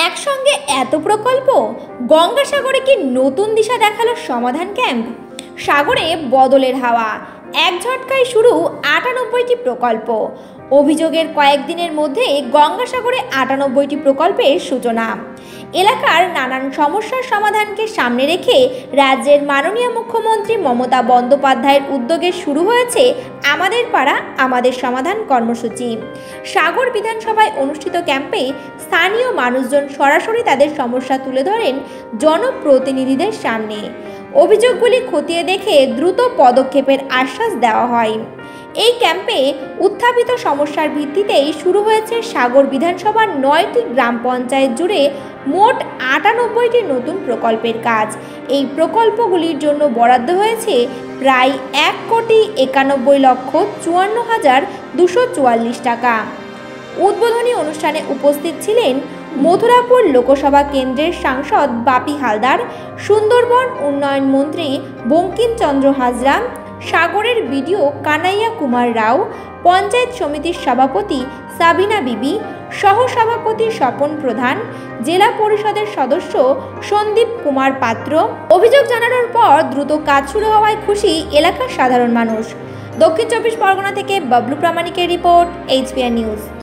একসঙ্গে এত প্রকল্প, গঙ্গাসাগরে কি নতুন দিশা দেখালো সমাধান ক্যাম্প? সাগরে বদলের হাওয়া, এক ঝটকায় শুরু ৯৮টি প্রকল্প। অভিযোগের কয়েকদিনের মধ্যে গঙ্গাসাগরে ৯৮টি প্রকল্পের সূচনা। এলাকার নানান সমস্যার সমাধানকে সামনে রেখে রাজ্যের মাননীয় মুখ্যমন্ত্রী মমতা বন্দ্যোপাধ্যায়ের উদ্যোগে শুরু হয়েছে আমাদের পাড়া আমাদের সমাধান কর্মসূচি। সাগর বিধানসভায় অনুষ্ঠিত ক্যাম্পে স্থানীয় মানুষজন সরাসরি তাদের সমস্যা তুলে ধরেন জনপ্রতিনিধিদের সামনে। অভিযোগগুলি খতিয়ে দেখে দ্রুত পদক্ষেপের আশ্বাস দেওয়া হয়। এই ক্যাম্পে উত্থাপিত সমস্যার ভিত্তিতেই শুরু হয়েছে সাগর বিধানসভার ৯টি গ্রাম পঞ্চায়েত জুড়ে মোট ৯৮টি নতুন প্রকল্পের কাজ। এই প্রকল্পগুলির জন্য বরাদ্দ হয়েছে প্রায় ১,৯১,৫৪,২৪৪ টাকা। উদ্বোধনী অনুষ্ঠানে উপস্থিত ছিলেন মথুরাপুর লোকসভা কেন্দ্রের সাংসদ বাপি হালদার, সুন্দরবন উন্নয়ন মন্ত্রী বঙ্কিমচন্দ্র হাজরা, সাগরের বিডিও কানাইয়া কুমার রাও, পঞ্চায়েত সমিতির সভাপতি সাবিনা বিবি, সহসভাপতি স্বপন প্রধান, জেলা পরিষদের সদস্য সন্দীপ কুমার পাত্র। অভিযোগ জানানোর পর দ্রুত কাজ শুরু হওয়ায় খুশি এলাকার সাধারণ মানুষ। দক্ষিণ ২৪ পরগনা থেকে বাবলু প্রামাণিকের রিপোর্ট, HPR নিউজ।